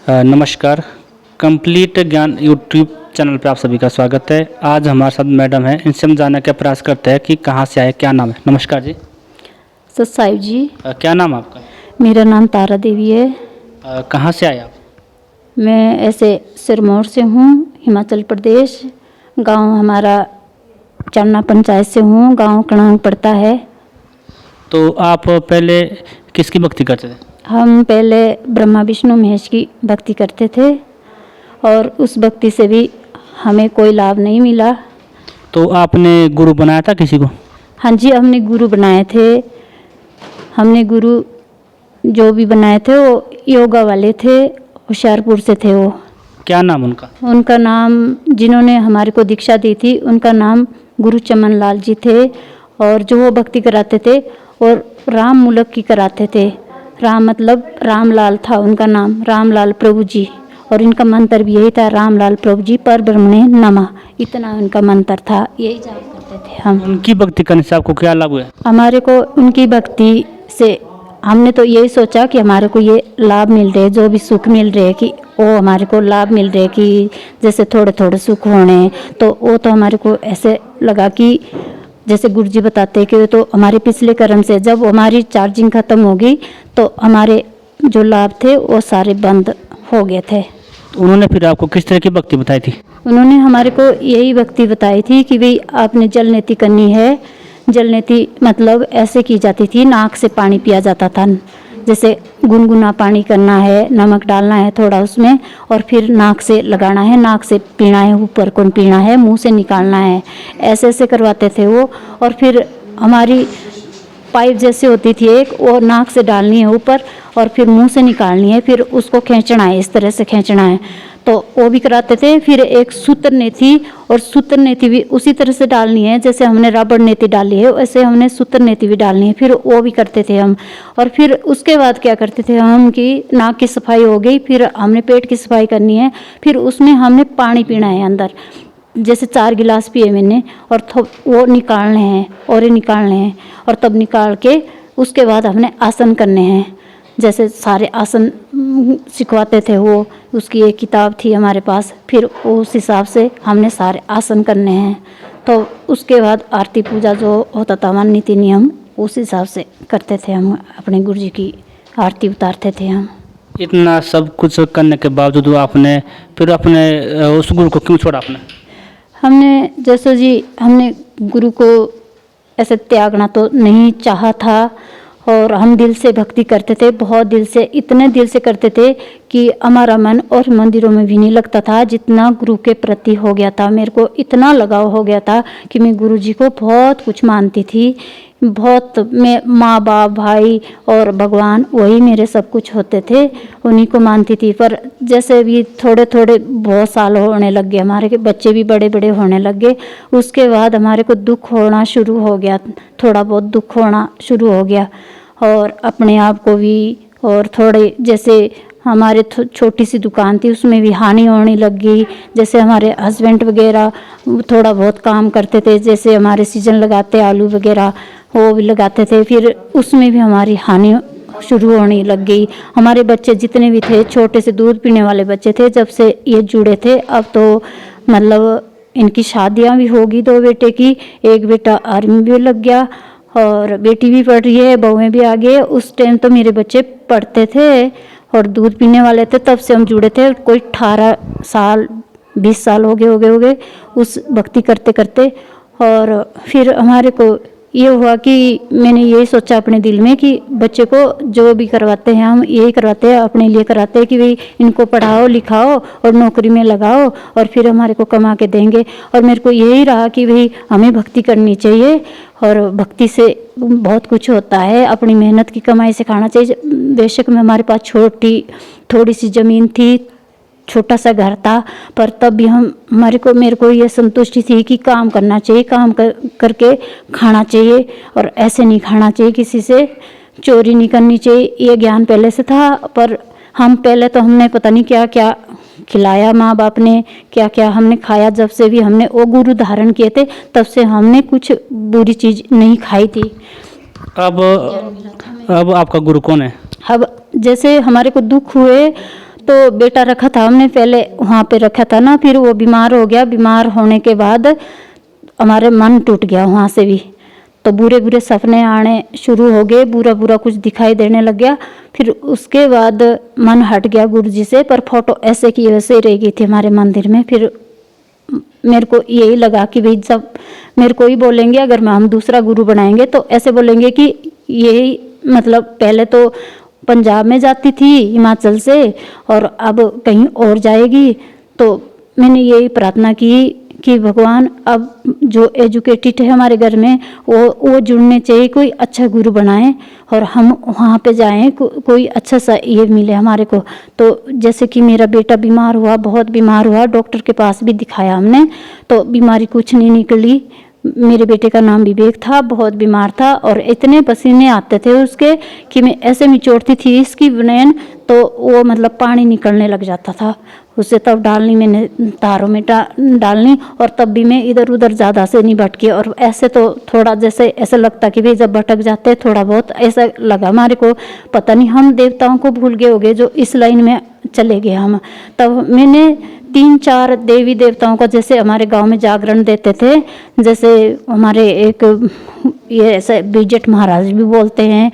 नमस्कार। कंप्लीट ज्ञान YouTube channel पे आप सभी का स्वागत है। आज हमारे साथ मैडम है, इनसे हम जानने का प्रयास करते हैं कि कहाँ से आए, क्या नाम है। नमस्कार जी। सतसाहिब जी। क्या नाम है आपका? मेरा नाम तारा देवी है। कहाँ से आए आप? मैं ऐसे सिरमौर से हूँ, हिमाचल प्रदेश। गांव हमारा चन्ना पंचायत से हूँ, गांव कणांग पड़ता है। तो आप पहले किसकी भक्ति करते थे? हम पहले ब्रह्मा विष्णु महेश की भक्ति करते थे और उस भक्ति से भी हमें कोई लाभ नहीं मिला। तो आपने गुरु बनाया था किसी को? हाँ जी, हमने गुरु बनाए थे। हमने गुरु जो भी बनाए थे वो योगा वाले थे, होशियारपुर से थे वो। क्या नाम उनका? उनका नाम, जिन्होंने हमारे को दीक्षा दी थी, उनका नाम गुरु चमन लाल जी थे। और जो वो भक्ति कराते थे और राम मूलक की कराते थे। राम मतलब रामलाल था उनका नाम, रामलाल प्रभु जी। और इनका मंत्र भी यही था, रामलाल प्रभु जी पर ब्रह्मणे नमः। इतना उनका मंत्र था, यही जाप करते थे हम। उनकी भक्ति करने से आपको क्या लाभ हुआ? हमारे को उनकी भक्ति से हमने तो यही सोचा कि हमारे को ये लाभ मिल रहे, जो भी सुख मिल रहे कि वो हमारे को लाभ मिल रहे, कि जैसे थोड़े थोड़े सुख होने। तो वो तो हमारे को ऐसे लगा कि जैसे गुरु जी बताते कि तो हमारे पिछले कर्म से जब हमारी चार्जिंग ख़त्म हो गई तो हमारे जो लाभ थे वो सारे बंद हो गए थे। तो उन्होंने फिर आपको किस तरह की भक्ति बताई थी? उन्होंने हमारे को यही भक्ति बताई थी कि भाई आपने जल नीति करनी है। जल नीति मतलब ऐसे की जाती थी, नाक से पानी पिया जाता था। जैसे गुनगुना पानी करना है, नमक डालना है थोड़ा उसमें और फिर नाक से लगाना है, नाक से पीना है, ऊपर को पीना है, मुंह से निकालना है। ऐसे ऐसे करवाते थे वो। और फिर हमारी पाइप जैसे होती थी एक, वो नाक से डालनी है ऊपर और फिर मुंह से निकालनी है, फिर उसको खींचना है, इस तरह से खींचना है। तो वो भी कराते थे। फिर एक सूत्र नेति, और सूत्र नेति भी उसी तरह से डालनी है, जैसे हमने रबड़ नेति डाली है वैसे हमने सूत्र नेति भी डालनी है, फिर वो भी करते थे हम। और फिर उसके बाद क्या करते थे हम कि नाक की सफाई हो गई, फिर हमने पेट की सफाई करनी है, फिर उसमें हमने पानी पीना है अंदर। जैसे 4 गिलास पिए मैंने और वो निकालने हैं और ये निकालने हैं, और तब निकाल के उसके बाद हमने आसन करने हैं। जैसे सारे आसन सिखवाते थे वो, उसकी एक किताब थी हमारे पास, फिर उस हिसाब से हमने सारे आसन करने हैं। तो उसके बाद आरती पूजा जो होता था हमारा नीति नियम, उस हिसाब से करते थे हम। अपने गुरु जी की आरती उतारते थे हम। इतना सब कुछ करने के बावजूद आपने फिर अपने उस गुरु को क्यों छोड़ा आपने? हमने जैसे जी, हमने गुरु को ऐसे त्यागना तो नहीं चाहा था। और हम दिल से भक्ति करते थे, बहुत दिल से, इतने दिल से करते थे कि हमारा मन और मंदिरों में भी नहीं लगता था, जितना गुरु के प्रति हो गया था। मेरे को इतना लगाव हो गया था कि मैं गुरु जी को बहुत कुछ मानती थी, बहुत। मैं माँ बाप भाई और भगवान वही मेरे सब कुछ होते थे, उन्हीं को मानती थी। पर जैसे भी थोड़े थोड़े बहुत साल होने लग गए, हमारे के बच्चे भी बड़े बड़े होने लग गए, उसके बाद हमारे को दुख होना शुरू हो गया, थोड़ा बहुत दुख होना शुरू हो गया। और अपने आप को भी, और थोड़े जैसे हमारे छोटी सी दुकान थी उसमें भी हानि होने लग गई। जैसे हमारे हस्बैंड वगैरह थोड़ा बहुत काम करते थे, जैसे हमारे सीजन लगाते आलू वगैरह वो भी लगाते थे, फिर उसमें भी हमारी हानि शुरू होने लग गई। हमारे बच्चे जितने भी थे, छोटे से दूध पीने वाले बच्चे थे, जब से ये जुड़े थे अब तो मतलब इनकी शादियां भी होगी, 2 बेटे की, एक बेटा आर्मी भी लग गया और बेटी भी पढ़ रही है, बहुएं भी आ गए। उस टाइम तो मेरे बच्चे पढ़ते थे और दूध पीने वाले थे, तब से हम जुड़े थे। कोई 18 साल 20 साल हो गए उस भक्ति करते करते। और फिर हमारे को ये हुआ कि मैंने यही सोचा अपने दिल में कि बच्चे को जो भी करवाते हैं हम यही करवाते हैं, अपने लिए कराते हैं कि भाई इनको पढ़ाओ लिखाओ और नौकरी में लगाओ और फिर हमारे को कमा के देंगे। और मेरे को यही रहा कि भाई हमें भक्ति करनी चाहिए और भक्ति से बहुत कुछ होता है, अपनी मेहनत की कमाई से खाना चाहिए। बेशक में हमारे पास थोड़ी सी ज़मीन थी, छोटा सा घर था, पर तब भी मेरे को ये संतुष्टि थी कि काम करना चाहिए, करके खाना चाहिए और ऐसे नहीं खाना चाहिए, किसी से चोरी नहीं करनी चाहिए। ये ज्ञान पहले से था। पर हम पहले तो हमने पता नहीं क्या क्या खिलाया, माँ बाप ने क्या क्या हमने खाया। जब से भी हमने वो गुरु धारण किए थे तब से हमने कुछ बुरी चीज़ नहीं खाई थी। अब आपका गुरु कौन है? अब जैसे हमारे को दुख हुए तो बेटा रखा था हमने पहले वहाँ पे रखा था ना, फिर वो बीमार हो गया। बीमार होने के बाद हमारे मन टूट गया वहाँ से भी, तो बुरे बुरे सपने आने शुरू हो गए, बुरा बुरा कुछ दिखाई देने लग गया। फिर उसके बाद मन हट गया गुरु जी से, पर फोटो ऐसे की वैसे ही रह गई थी हमारे मंदिर में। फिर मेरे को यही लगा कि भाई जब मेरे को ही बोलेंगे अगर हम दूसरा गुरु बनाएंगे तो ऐसे बोलेंगे कि यही, मतलब पहले तो पंजाब में जाती थी हिमाचल से और अब कहीं और जाएगी। तो मैंने यही प्रार्थना की कि भगवान अब जो एजुकेटेड है हमारे घर में वो जुड़ने चाहिए, कोई अच्छा गुरु बनाए और हम वहाँ पे जाएं, कोई अच्छा सा ये मिले हमारे को। तो जैसे कि मेरा बेटा बीमार हुआ, बहुत बीमार हुआ, डॉक्टर के पास भी दिखाया हमने, तो बीमारी कुछ नहीं निकली। मेरे बेटे का नाम विवेक था, बहुत बीमार था और इतने पसीने आते थे उसके कि मैं ऐसे निचोड़ती थी इसकी बनेन तो वो मतलब पानी निकलने लग जाता था उसे। तब डालनी मैंने तारों में डालनी, और तब भी मैं इधर उधर ज़्यादा से नहीं भटकी। और ऐसे तो थोड़ा जैसे ऐसा लगता कि भाई जब भटक जाते थोड़ा बहुत ऐसा लगा हमारे को, पता नहीं हम देवताओं को भूल गए होंगे जो इस लाइन में चले गए हम। तब मैंने 3-4 देवी देवताओं का, जैसे हमारे गांव में जागरण देते थे, जैसे हमारे एक ये ऐसे बीजेट महाराज भी बोलते हैं,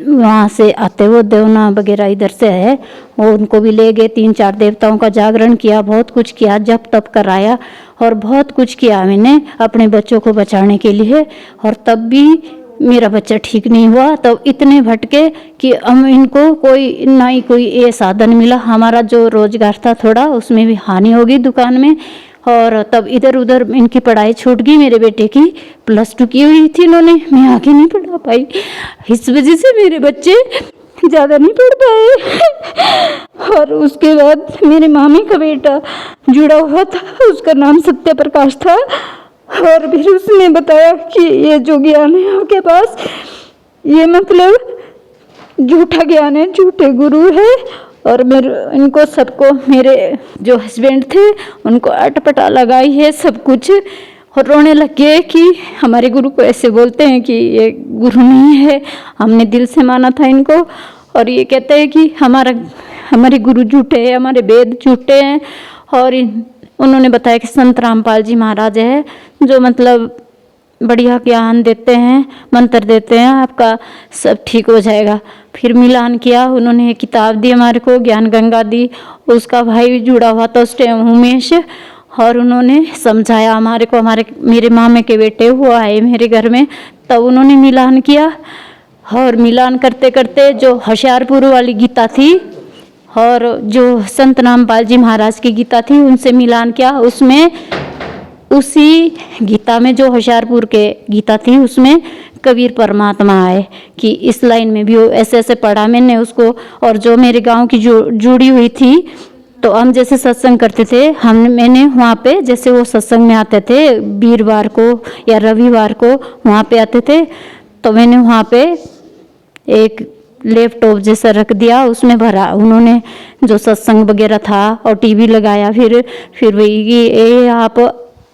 वहाँ से आते वो देवना वगैरह इधर से है, वो उनको भी ले गए। 3-4 देवताओं का जागरण किया, बहुत कुछ किया, जप तप कराया और बहुत कुछ किया मैंने अपने बच्चों को बचाने के लिए। और तब भी मेरा बच्चा ठीक नहीं हुआ। तब इतने भटके कि हम इनको कोई ना ही कोई ये साधन मिला। हमारा जो रोजगार था थोड़ा उसमें भी हानि होगी दुकान में, और तब इधर उधर इनकी पढ़ाई छूट गई। मेरे बेटे की +2 की हुई थी इन्होंने, मैं आगे नहीं पढ़ा पाई, इस वजह से मेरे बच्चे ज़्यादा नहीं पढ़ पाए। और उसके बाद मेरे मामी का बेटा जुड़ा हुआ था, उसका नाम सत्य प्रकाश था, और फिर उसने बताया कि ये जो ज्ञान है आपके पास, ये मतलब झूठा ज्ञान है, झूठे गुरु है। और मेरे इनको सबको, मेरे जो हस्बैंड थे उनको अटपटा लगाई है सब कुछ, और रोने लग गए कि हमारे गुरु को ऐसे बोलते हैं कि ये गुरु नहीं है, हमने दिल से माना था इनको। और ये कहते हैं कि हमारे गुरु झूठे हैं, हमारे वेद झूठे हैं। और उन्होंने बताया कि संत रामपाल जी महाराज है जो मतलब बढ़िया ज्ञान देते हैं, मंत्र देते हैं, आपका सब ठीक हो जाएगा। फिर मिलान किया, उन्होंने किताब दी हमारे को, ज्ञान गंगा दी। उसका भाई भी जुड़ा हुआ था उस टाइम, उमेश, और उन्होंने समझाया हमारे को। मेरे मामे के बेटे वो आए मेरे घर में, तब उन्होंने मिलान किया। और मिलान करते करते जो होशियारपुर वाली गीता थी और जो संत रामपाल जी महाराज की गीता थी उनसे मिलान किया। उसमें उसी गीता में जो होशियारपुर के गीता थी उसमें कबीर परमात्मा आए कि इस लाइन में भी वो ऐसे ऐसे पढ़ा मैंने उसको। और जो मेरे गांव की जुड़ी हुई थी, तो हम जैसे सत्संग करते थे, मैंने वहाँ पे जैसे वो सत्संग में आते थे वीरवार को या रविवार को वहाँ पे आते थे, तो मैंने वहाँ पे एक लैपटॉप जैसा रख दिया, उसमें भरा उन्होंने जो सत्संग वगैरह था, और टीवी लगाया। फिर वही ये आप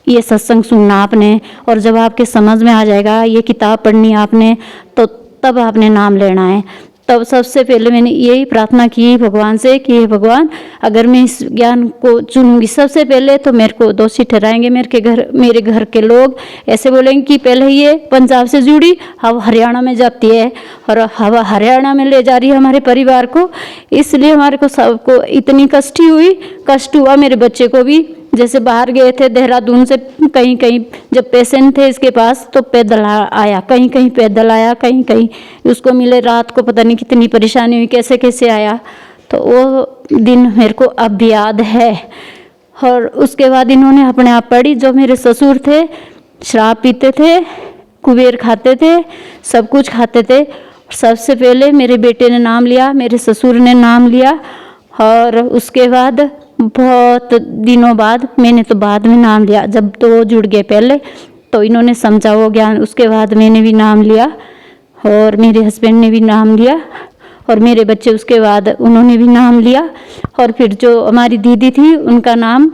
ये सत्संग सुनना आपने, और जब आपके समझ में आ जाएगा, ये किताब पढ़नी आपने, तो तब आपने नाम लेना है। तब सबसे पहले मैंने यही प्रार्थना की भगवान से कि हे भगवान, अगर मैं इस ज्ञान को चुनूंगी सबसे पहले तो मेरे को दोषी ठहराएंगे मेरे घर के लोग। ऐसे बोलेंगे कि पहले ये पंजाब से जुड़ी, अब हरियाणा में जाती है और अब हरियाणा में ले जा रही है हमारे परिवार को। इसलिए हमारे को सबको इतनी कष्ट हुआ, मेरे बच्चे को भी। जैसे बाहर गए थे देहरादून से कहीं कहीं, जब पेशेंट थे इसके पास तो पैदल आया, कहीं कहीं पैदल आया, कहीं कहीं उसको मिले। रात को पता नहीं कितनी परेशानी हुई, कैसे कैसे आया। तो वो दिन मेरे को अब भी याद है। और उसके बाद इन्होंने अपने आप पढ़ी। जो मेरे ससुर थे शराब पीते थे, कुबेर खाते थे, सब कुछ खाते थे। सबसे पहले मेरे बेटे ने नाम लिया, मेरे ससुर ने नाम लिया, और उसके बाद बहुत दिनों बाद मैंने तो बाद में नाम लिया। जब तो वो जुड़ गए पहले, तो इन्होंने समझा वो ज्ञान, उसके बाद मैंने भी नाम लिया और मेरे हस्बैंड ने भी नाम लिया, और मेरे बच्चे उसके बाद उन्होंने भी नाम लिया। और फिर जो हमारी दीदी थी उनका नाम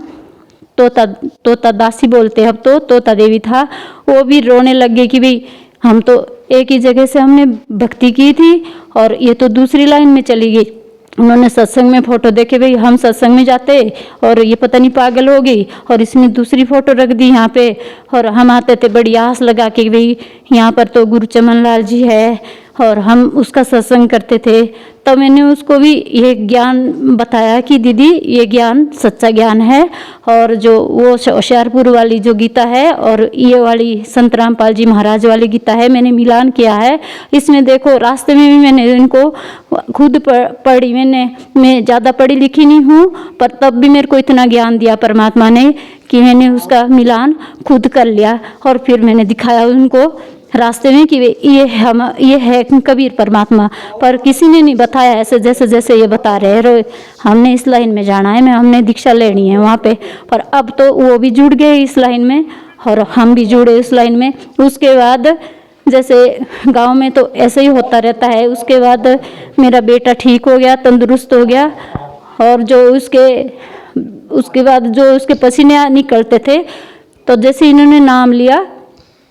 तोता दासी बोलते, अब तो तोता देवी था। वो भी रोने लग गई कि भाई हम तो एक ही जगह से हमने भक्ति की थी और ये तो दूसरी लाइन में चली गई। उन्होंने सत्संग में फ़ोटो देखे, भाई हम सत्संग में जाते और ये पता नहीं पागल हो गई, और इसने दूसरी फ़ोटो रख दी यहाँ पे। और हम आते थे बड़ी आस लगा के, भाई यहाँ पर तो गुरु चमन लाल जी है और हम उसका सत्संग करते थे। तो मैंने उसको भी ये ज्ञान बताया कि दीदी ये ज्ञान सच्चा ज्ञान है, और जो वो होशियारपुर वाली जो गीता है और ये वाली संत रामपाल जी महाराज वाली गीता है, मैंने मिलान किया है इसमें। देखो रास्ते में भी मैंने इनको खुद पढ़ी, मैं ज़्यादा पढ़ी लिखी नहीं हूँ, पर तब भी मेरे को इतना ज्ञान दिया परमात्मा ने कि मैंने उसका मिलान खुद कर लिया। और फिर मैंने दिखाया उनको रास्ते में कि ये है कबीर परमात्मा, पर किसी ने नहीं बताया ऐसे जैसे जैसे ये बता रहे हैं। हमने इस लाइन में जाना है, हमने दीक्षा लेनी है वहाँ पे। पर अब तो वो भी जुड़ गए इस लाइन में और हम भी जुड़े इस लाइन में। उसके बाद जैसे गांव में तो ऐसे ही होता रहता है। उसके बाद मेरा बेटा ठीक हो गया, तंदुरुस्त हो गया, और जो उसके बाद जो उसके पसीने निकलते थे, तो जैसे इन्होंने नाम लिया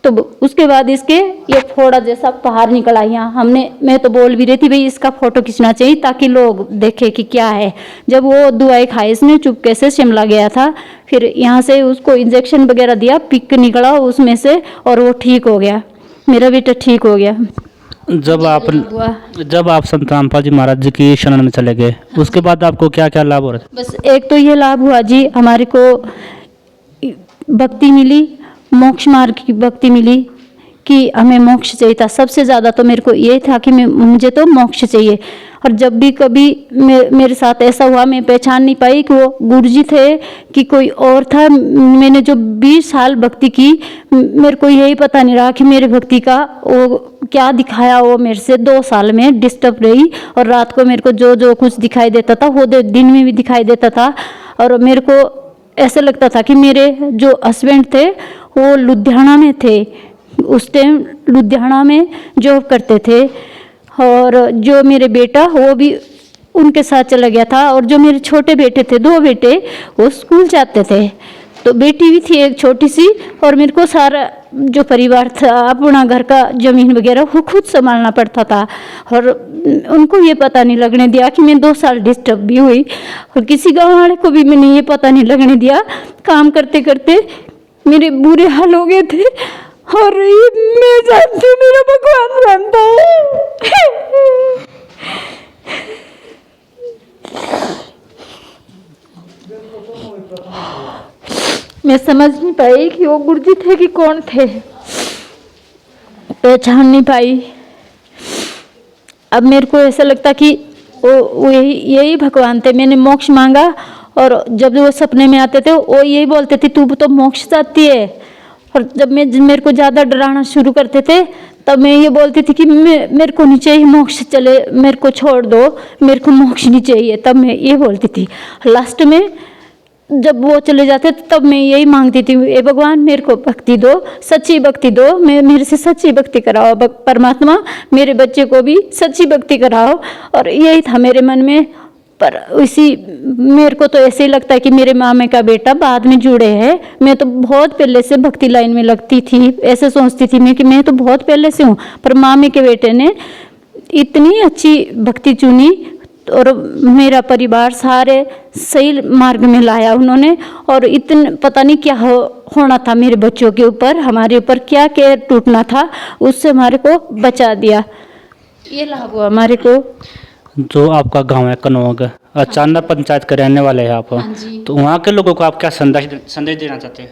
तो उसके बाद इसके ये फोड़ा जैसा बाहर निकल आई। यहाँ मैं तो बोल भी रही थी भाई इसका फोटो खींचना चाहिए ताकि लोग देखें कि क्या है। जब वो दवाई खाई इसने चुपके से शिमला गया था, फिर यहाँ से उसको इंजेक्शन वगैरह दिया, पिक निकला उसमें से और वो ठीक हो गया, मेरा बेटा ठीक हो गया। जब आप संत रामपाल जी महाराज जी की शरण में चले गए, उसके बाद आपको क्या क्या लाभ हो रहा था? बस एक तो ये लाभ हुआ जी, हमारे को भक्ति मिली, मोक्ष मार्ग की भक्ति मिली कि हमें मोक्ष चाहिए था। सबसे ज़्यादा तो मेरे को ये था कि मुझे तो मोक्ष चाहिए। और जब भी कभी मेरे साथ ऐसा हुआ, मैं पहचान नहीं पाई कि वो गुरुजी थे कि कोई और था। मैंने जो 20 साल भक्ति की, मेरे को यही पता नहीं रहा कि मेरे भक्ति का वो क्या दिखाया। वो मेरे से 2 साल में डिस्टर्ब रही, और रात को मेरे को जो कुछ दिखाई देता था वो दिन में भी दिखाई देता था। और मेरे को ऐसा लगता था कि मेरे जो हस्बैंड थे वो लुधियाना में थे, उस टाइम लुधियाना में जॉब करते थे, और जो मेरे बेटा वो भी उनके साथ चला गया था। और जो मेरे छोटे बेटे थे, 2 बेटे, वो स्कूल जाते थे। तो बेटी भी थी एक छोटी सी, और मेरे को सारा जो परिवार था, अपना घर का ज़मीन वगैरह वो खुद संभालना पड़ता था। और उनको ये पता नहीं लगने दिया कि मैं 2 साल डिस्टर्ब भी हुई, और किसी गांव वाले को भी मैंने ये पता नहीं लगने दिया। काम करते करते मेरे बुरे हाल हो गए थे, और मैं जानती हूँ मेरा भगवान जानता है। मैं समझ नहीं पाई कि वो गुरुजी थे कि कौन थे, पहचान नहीं पाई। अब मेरे को ऐसा लगता कि वो यही भगवान थे। मैंने मोक्ष मांगा, और जब वो सपने में आते थे वो यही बोलते थे तू तो मोक्ष चाहती है। और जब मेरे को ज़्यादा डराना शुरू करते थे, तब मैं ये बोलती थी कि मेरे को नहीं चाहिए मोक्ष, चले मेरे को छोड़ दो, मेरे को मोक्ष नहीं चाहिए। तब मैं ये बोलती थी। लास्ट में जब वो चले जाते तब मैं यही मांगती थी, ए भगवान मेरे को भक्ति दो, सच्ची भक्ति दो, मेरे से सच्ची भक्ति कराओ परमात्मा, मेरे बच्चे को भी सच्ची भक्ति कराओ। और यही था मेरे मन में। पर मेरे को तो ऐसे ही लगता है कि मेरे मामे का बेटा बाद में जुड़े हैं। मैं तो बहुत पहले से भक्ति लाइन में लगती थी, ऐसे सोचती थी मैं कि मैं तो बहुत पहले से हूँ, पर मामे के बेटे ने इतनी अच्छी भक्ति चुनी, और मेरा परिवार सारे सही मार्ग में लाया उन्होंने। और इतने पता नहीं क्या होना था मेरे बच्चों के ऊपर, हमारे ऊपर क्या केयर टूटना था, उससे हमारे को बचा दिया। ये लाभ हुआ हमारे को। जो आपका गांव है कनौग, अचानक पंचायत के रहने वाले हैं आप, तो वहाँ के लोगों को आप क्या संदेश देना चाहते हैं?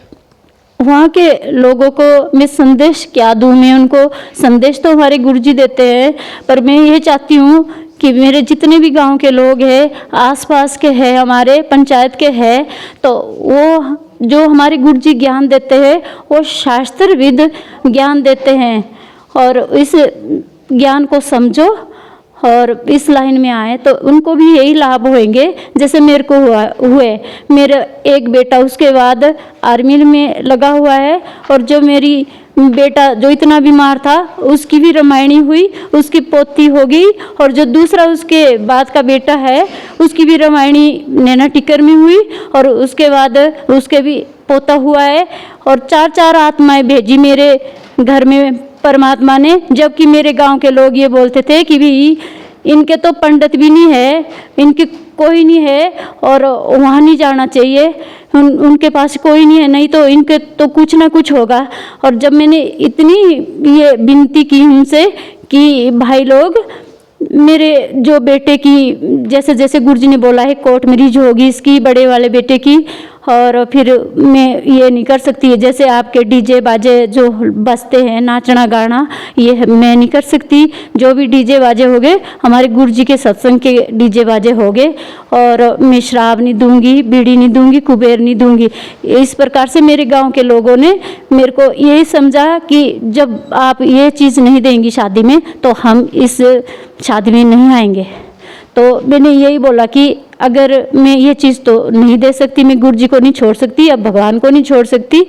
वहाँ के लोगों को मैं संदेश क्या दूँ? मैं उनको संदेश तो हमारे गुरुजी देते हैं, पर मैं ये चाहती हूँ कि मेरे जितने भी गांव के लोग हैं, आसपास के हैं, हमारे पंचायत के हैं, तो वो जो हमारे गुरुजी ज्ञान देते हैं वो शास्त्रविद ज्ञान देते हैं, और इस ज्ञान को समझो और इस लाइन में आए तो उनको भी यही लाभ होंगे जैसे मेरे को हुए। मेरा एक बेटा उसके बाद आर्मी में लगा हुआ है, और जो मेरी बेटा जो इतना बीमार था उसकी भी रामायणी हुई, उसकी पोती हो गई, और जो दूसरा उसके बाद का बेटा है उसकी भी रामायणी नैना टिकर में हुई, और उसके बाद उसके भी पोता हुआ है। और 4 आत्माएं भेजी मेरे घर में परमात्मा ने, जबकि मेरे गांव के लोग ये बोलते थे कि भी इनके तो पंडित भी नहीं है, इनके कोई नहीं है और वहाँ नहीं जाना चाहिए, उनके पास कोई नहीं है, नहीं तो इनके तो कुछ ना कुछ होगा। और जब मैंने इतनी ये विनती की उनसे कि भाई लोग मेरे जो बेटे की जैसे जैसे गुरुजी ने बोला है कोर्ट मैरिज होगी इसकी बड़े वाले बेटे की, और फिर मैं ये नहीं कर सकती, जैसे आपके डीजे बाजे जो बजते हैं नाचना गाना ये मैं नहीं कर सकती, जो भी डीजे बाजे हो गए हमारे गुरुजी के सत्संग के डीजे बाजे हो गए, और मैं शराब नहीं दूंगी, बीड़ी नहीं दूंगी, कुबेर नहीं दूंगी। इस प्रकार से मेरे गांव के लोगों ने मेरे को यही समझा कि जब आप ये चीज़ नहीं देंगी शादी में तो हम इस शादी में नहीं आएंगे। तो मैंने यही बोला कि अगर मैं ये चीज़ तो नहीं दे सकती, मैं गुरुजी को नहीं छोड़ सकती, अब भगवान को नहीं छोड़ सकती,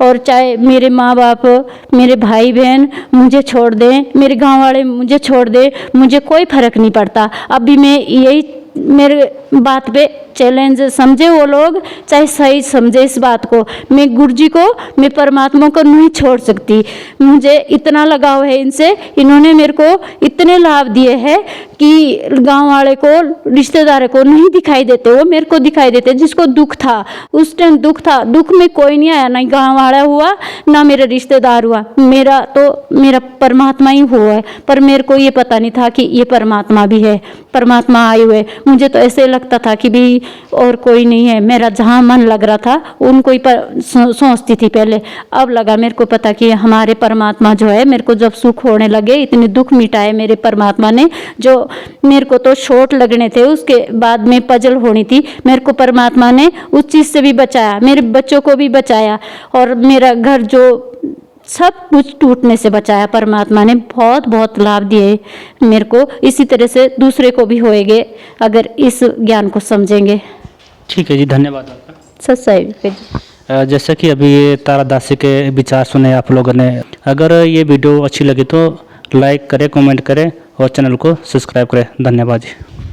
और चाहे मेरे माँ बाप मेरे भाई बहन मुझे छोड़ दें, मेरे गांव वाले मुझे छोड़ दें, मुझे कोई फर्क नहीं पड़ता। अभी मैं यही मेरे बात पे चैलेंज समझे वो लोग, चाहे सही समझे इस बात को, मैं गुरुजी को मैं परमात्मा को नहीं छोड़ सकती। मुझे इतना लगाव है इनसे, इन्होंने मेरे को इतने लाभ दिए हैं कि गांव वाले को रिश्तेदारों को नहीं दिखाई देते, वो मेरे को दिखाई देते। जिसको दुख था उस टाइम दुख था, दुख में कोई नहीं आया, ना गांव वाला हुआ ना मेरे रिश्तेदार हुआ, मेरा तो मेरा परमात्मा ही हुआ है। पर मेरे को ये पता नहीं था कि ये परमात्मा भी है, परमात्मा आए हुए। मुझे तो ऐसे लगता था कि भी और कोई नहीं है, मेरा जहाँ मन लग रहा था उनको ही सोचती थी पहले, अब लगा मेरे को पता कि हमारे परमात्मा जो है, मेरे को जब सुख होने लगे इतने दुख मिटाए मेरे परमात्मा ने, जो मेरे को तो चोट लगने थे उसके बाद में पजल होनी थी, मेरे को परमात्मा ने उस चीज़ से भी बचाया, मेरे बच्चों को भी बचाया, और मेरा घर जो सब कुछ टूटने से बचाया परमात्मा ने। बहुत बहुत लाभ दिए मेरे को, इसी तरह से दूसरे को भी होएंगे अगर इस ज्ञान को समझेंगे। ठीक है जी, धन्यवाद आपका। सच्चाई जैसे कि अभी ये तारादासी के विचार सुने आप लोगों ने, अगर ये वीडियो अच्छी लगी तो लाइक करें, कमेंट करें और चैनल को सब्सक्राइब करें। धन्यवाद जी।